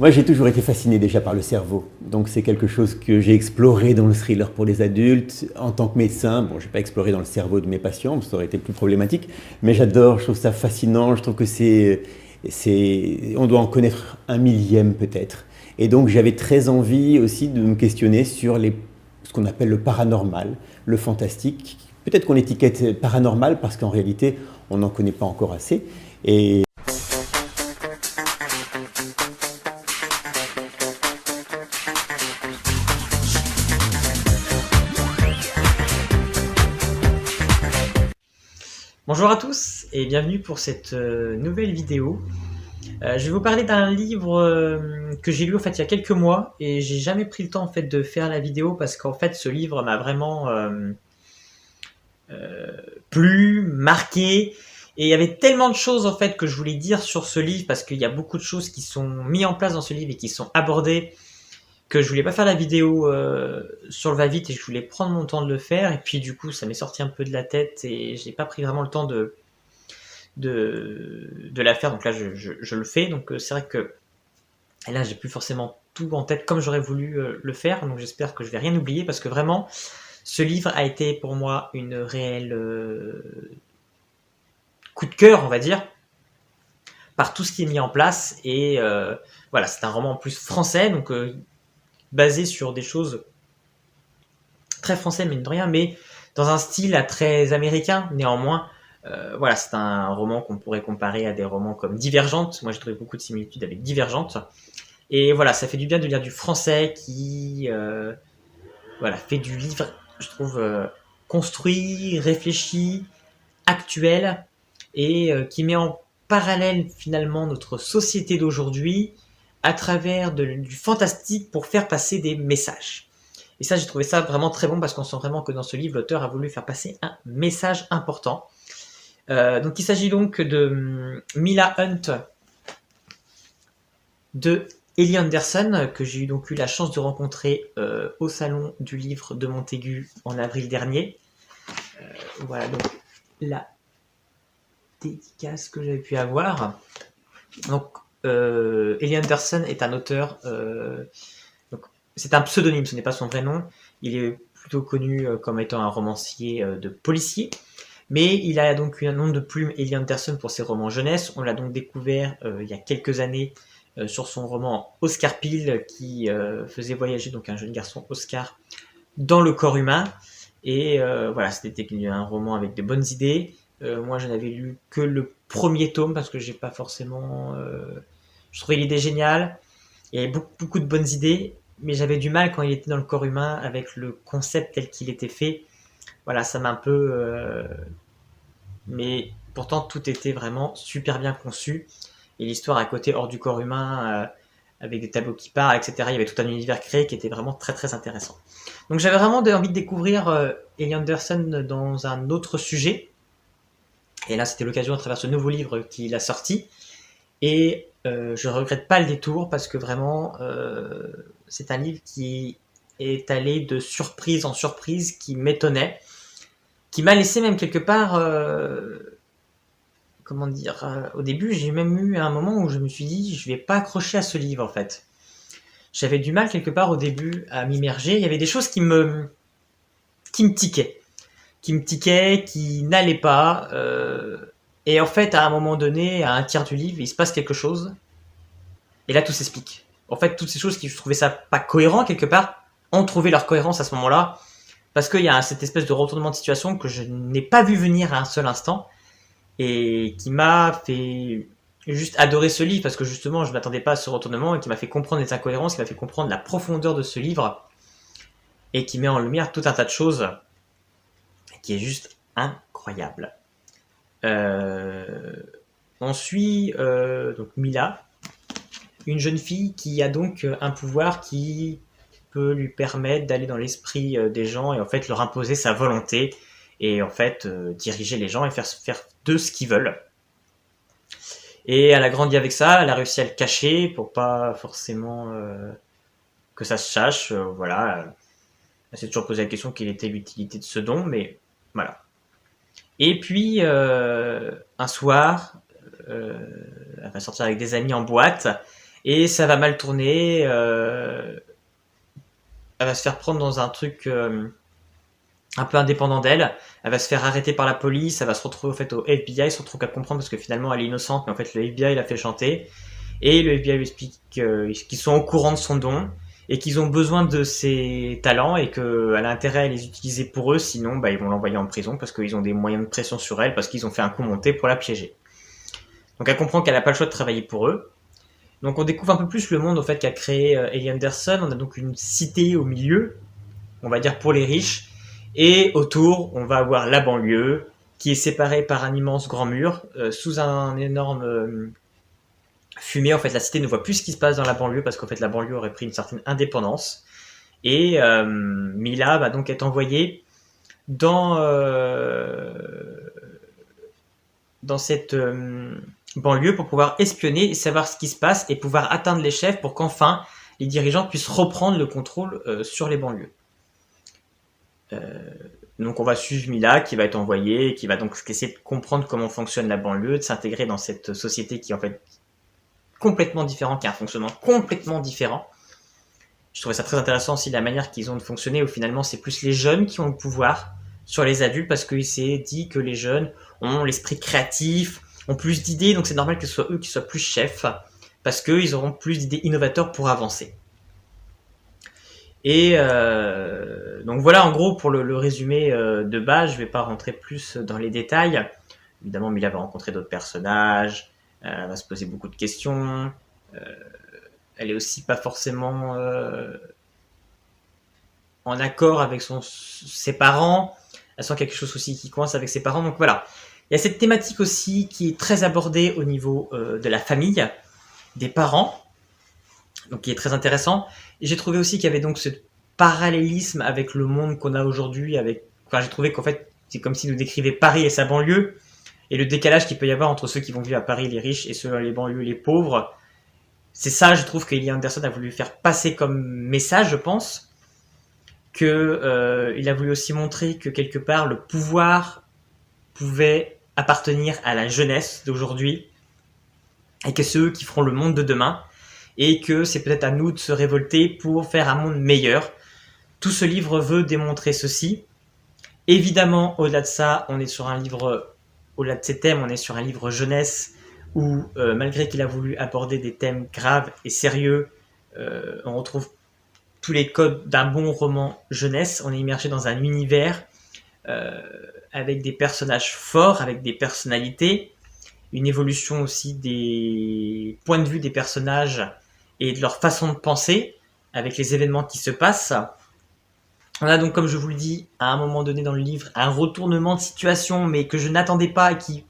Moi, j'ai toujours été fasciné déjà par le cerveau. Donc, c'est quelque chose que j'ai exploré dans le thriller pour les adultes. En tant que médecin, bon, je n'ai pas exploré dans le cerveau de mes patients, ça aurait été plus problématique. Mais j'adore, je trouve ça fascinant. Je trouve que on doit en connaître un millième peut-être. Et donc, j'avais très envie aussi de me questionner sur ce qu'on appelle le paranormal, le fantastique. Peut-être qu'on étiquette paranormal parce qu'en réalité, on n'en connaît pas encore assez. Et Bonjour à tous et bienvenue pour cette nouvelle vidéo. Je vais vous parler d'un livre que j'ai lu en fait il y a quelques mois et j'ai jamais pris le temps en fait de faire la vidéo parce qu'en fait ce livre m'a vraiment plu, marqué, et il y avait tellement de choses en fait que je voulais dire sur ce livre parce qu'il y a beaucoup de choses qui sont mises en place dans ce livre et qui sont abordées, que je voulais pas faire la vidéo sur le va-vite et je voulais prendre mon temps de le faire, et puis du coup ça m'est sorti un peu de la tête et j'ai pas pris vraiment le temps de la faire, donc là je le fais, donc c'est vrai que et là j'ai plus forcément tout en tête comme j'aurais voulu le faire, donc j'espère que je vais rien oublier parce que vraiment ce livre a été pour moi une réelle coup de cœur, on va dire, par tout ce qui est mis en place, et voilà, c'est un roman en plus français, donc basé sur des choses très français mine de rien, mais dans un style très américain néanmoins. Voilà, c'est un roman qu'on pourrait comparer à des romans comme Divergente. Moi, j'ai trouvé beaucoup de similitudes avec Divergente. Et voilà, ça fait du bien de lire du français qui, voilà, fait du livre, je trouve, construit, réfléchi, actuel, et qui met en parallèle finalement notre société d'aujourd'hui à travers du fantastique pour faire passer des messages. Et ça, j'ai trouvé ça vraiment très bon parce qu'on sent vraiment que dans ce livre, l'auteur a voulu faire passer un message important. Donc il s'agit donc de Mila Hunt de Ellie Anderson, que j'ai donc eu la chance de rencontrer au salon du livre de Montaigu en avril dernier. Voilà donc la dédicace que j'avais pu avoir. Donc Ellie Anderson est un auteur, donc, c'est un pseudonyme, ce n'est pas son vrai nom. Il est plutôt connu comme étant un romancier de policier. Mais il a donc eu un nom de plume, Ellie Anderson, pour ses romans jeunesse. On l'a donc découvert il y a quelques années sur son roman Oscar Peel, qui faisait voyager donc un jeune garçon Oscar dans le corps humain. Et voilà, c'était un roman avec de bonnes idées. Moi, je n'avais lu que le premier tome parce que j'ai pas forcément. Je trouvais l'idée géniale. Il y avait beaucoup de bonnes idées, mais j'avais du mal quand il était dans le corps humain avec le concept tel qu'il était fait. Voilà, ça m'a un peu mais pourtant tout était vraiment super bien conçu, et l'histoire à côté hors du corps humain, avec des tableaux qui parlent, etc. Il y avait tout un univers créé qui était vraiment très très intéressant. Donc j'avais vraiment envie de découvrir Ellie Anderson dans un autre sujet, et là c'était l'occasion à travers ce nouveau livre qu'il a sorti, et je regrette pas le détour parce que vraiment c'est un livre qui est allé de surprise en surprise, qui m'étonnait, qui m'a laissé même quelque part comment dire, au début, j'ai même eu un moment où je me suis dit, je vais pas accrocher à ce livre en fait. J'avais du mal quelque part au début à m'immerger. Il y avait des choses qui me tiquaient, qui n'allaient pas. Et en fait, à un moment donné, à un tiers du livre, il se passe quelque chose, et là tout s'explique. En fait, toutes ces choses qui je trouvais ça pas cohérent quelque part ont trouvé leur cohérence à ce moment-là, parce qu'il y a cette espèce de retournement de situation que je n'ai pas vu venir à un seul instant, et qui m'a fait juste adorer ce livre parce que justement je m'attendais pas à ce retournement, et qui m'a fait comprendre les incohérences, qui m'a fait comprendre la profondeur de ce livre, et qui met en lumière tout un tas de choses qui est juste incroyable. Euh, on suit donc Mila, une jeune fille qui a donc un pouvoir qui peut lui permettre d'aller dans l'esprit des gens et en fait leur imposer sa volonté, et en fait diriger les gens et faire d'eux ce qu'ils veulent. Et elle a grandi avec ça, elle a réussi à le cacher pour pas forcément que ça se sache. Voilà, elle s'est toujours posé la question quelle était l'utilité de ce don, mais voilà. Et puis un soir, elle va sortir avec des amis en boîte, et ça va mal tourner. Elle va se faire prendre dans un truc un peu indépendant d'elle. Elle va se faire arrêter par la police. Elle va se retrouver au fait au FBI sans trop qu'à comprendre parce que finalement elle est innocente, mais en fait le FBI l'a fait chanter. Et le FBI lui explique qu'ils sont au courant de son don et qu'ils ont besoin de ses talents et qu'elle a intérêt à les utiliser pour eux, sinon ils vont l'envoyer en prison parce qu'ils ont des moyens de pression sur elle parce qu'ils ont fait un coup monté pour la piéger. Donc elle comprend qu'elle n'a pas le choix de travailler pour eux. Donc on découvre un peu plus le monde au fait qu'a créé Ellie Anderson. On a donc une cité au milieu, on va dire pour les riches, et autour on va avoir la banlieue qui est séparée par un immense grand mur sous un énorme fumée. En fait la cité ne voit plus ce qui se passe dans la banlieue parce qu'en fait la banlieue aurait pris une certaine indépendance, et Mila va donc être envoyée dans cette banlieue pour pouvoir espionner et savoir ce qui se passe et pouvoir atteindre les chefs pour qu'enfin les dirigeants puissent reprendre le contrôle sur les banlieues. Donc on va suivre Mila qui va être envoyée, qui va donc essayer de comprendre comment fonctionne la banlieue, de s'intégrer dans cette société qui est en fait complètement différente, qui a un fonctionnement complètement différent. Je trouvais ça très intéressant aussi la manière qu'ils ont de fonctionner où finalement c'est plus les jeunes qui ont le pouvoir sur les adultes parce qu'il s'est dit que les jeunes ont l'esprit créatif, ont plus d'idées, donc c'est normal que ce soit eux qui soient plus chefs parce qu'ils auront plus d'idées innovateurs pour avancer. Et donc voilà en gros pour le résumé de base, je vais pas rentrer plus dans les détails. Évidemment Mila va rencontrer d'autres personnages, elle va se poser beaucoup de questions, elle est aussi pas forcément en accord avec ses parents, elle sent quelque chose aussi qui coince avec ses parents, donc voilà. Il y a cette thématique aussi qui est très abordée au niveau de la famille, des parents, donc qui est très intéressant. Et j'ai trouvé aussi qu'il y avait donc ce parallélisme avec le monde qu'on a aujourd'hui. J'ai trouvé qu'en fait, c'est comme s'il nous décrivait Paris et sa banlieue, et le décalage qu'il peut y avoir entre ceux qui vont vivre à Paris, les riches, et ceux dans les banlieues, les pauvres. C'est ça, je trouve qu'Ellie Anderson a voulu faire passer comme message, je pense, qu'il a voulu aussi montrer que quelque part, le pouvoir pouvait appartenir à la jeunesse d'aujourd'hui, et que c'est eux qui feront le monde de demain, et que c'est peut-être à nous de se révolter pour faire un monde meilleur. Tout ce livre veut démontrer ceci. Évidemment, au-delà de ça, on est sur un livre, au-delà de ces thèmes, on est sur un livre jeunesse où, malgré qu'il a voulu aborder des thèmes graves et sérieux, on retrouve tous les codes d'un bon roman jeunesse. On est immergé dans un univers avec des personnages forts, avec des personnalités, une évolution aussi des points de vue des personnages et de leur façon de penser avec les événements qui se passent. On a donc, comme je vous le dis, à un moment donné dans le livre, un retournement de situation, mais que je n'attendais pas et qui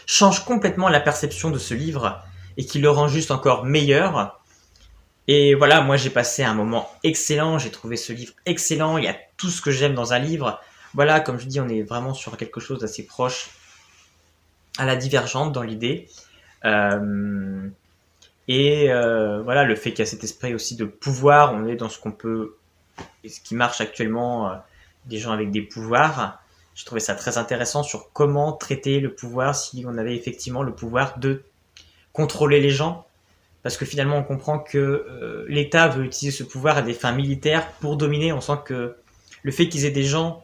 change complètement la perception de ce livre et qui le rend juste encore meilleur. Et voilà, moi j'ai passé un moment excellent, j'ai trouvé ce livre excellent, il y a tout ce que j'aime dans un livre. Voilà, comme je dis, on est vraiment sur quelque chose d'assez proche à la divergente dans l'idée. Voilà, le fait qu'il y a cet esprit aussi de pouvoir, on est dans ce qu'on peut, et ce qui marche actuellement, des gens avec des pouvoirs. Je trouvais ça très intéressant sur comment traiter le pouvoir si on avait effectivement le pouvoir de contrôler les gens. Parce que finalement, on comprend que l'État veut utiliser ce pouvoir à des fins militaires pour dominer. On sent que le fait qu'ils aient des gens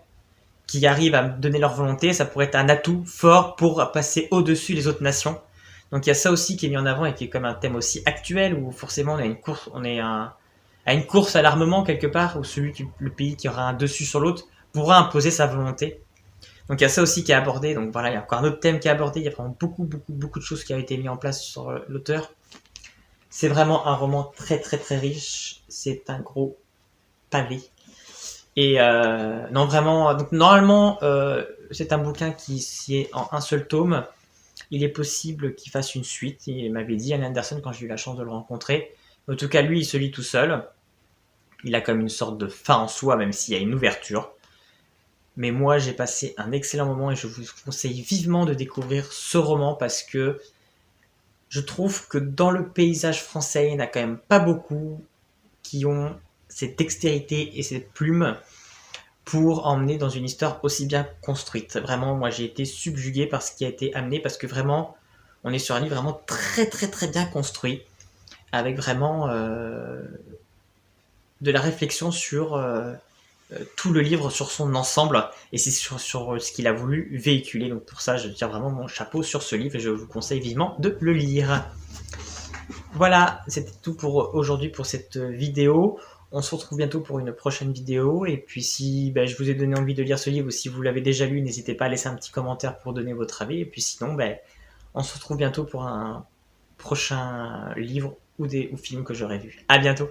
qui arrivent à donner leur volonté, ça pourrait être un atout fort pour passer au-dessus des autres nations. Donc il y a ça aussi qui est mis en avant et qui est comme un thème aussi actuel où forcément on est à une course à l'armement quelque part, où le pays qui aura un dessus sur l'autre pourra imposer sa volonté. Donc il y a ça aussi qui est abordé. Donc voilà, il y a encore un autre thème qui est abordé. Il y a vraiment beaucoup de choses qui ont été mises en place sur l'auteur. C'est vraiment un roman très très très riche. C'est un gros pavé. Et non vraiment. Donc normalement, c'est un bouquin qui est en un seul tome. Il est possible qu'il fasse une suite. Il m'avait dit, Ellie Anderson, quand j'ai eu la chance de le rencontrer. En tout cas, lui, il se lit tout seul. Il a comme une sorte de fin en soi, même s'il y a une ouverture. Mais moi, j'ai passé un excellent moment et je vous conseille vivement de découvrir ce roman parce que je trouve que dans le paysage français, il n'y en a quand même pas beaucoup qui ont cette dextérité et cette plume pour emmener dans une histoire aussi bien construite. Vraiment, moi, j'ai été subjugué par ce qui a été amené parce que vraiment, on est sur un livre vraiment très très très bien construit. avec vraiment de la réflexion sur tout le livre, sur son ensemble, et c'est sur ce qu'il a voulu véhiculer. Donc pour ça, je tire vraiment mon chapeau sur ce livre et je vous conseille vivement de le lire. Voilà, c'était tout pour aujourd'hui pour cette vidéo. On se retrouve bientôt pour une prochaine vidéo. Et puis si je vous ai donné envie de lire ce livre ou si vous l'avez déjà lu, n'hésitez pas à laisser un petit commentaire pour donner votre avis. Et puis sinon, on se retrouve bientôt pour un prochain livre ou film que j'aurai vu. À bientôt.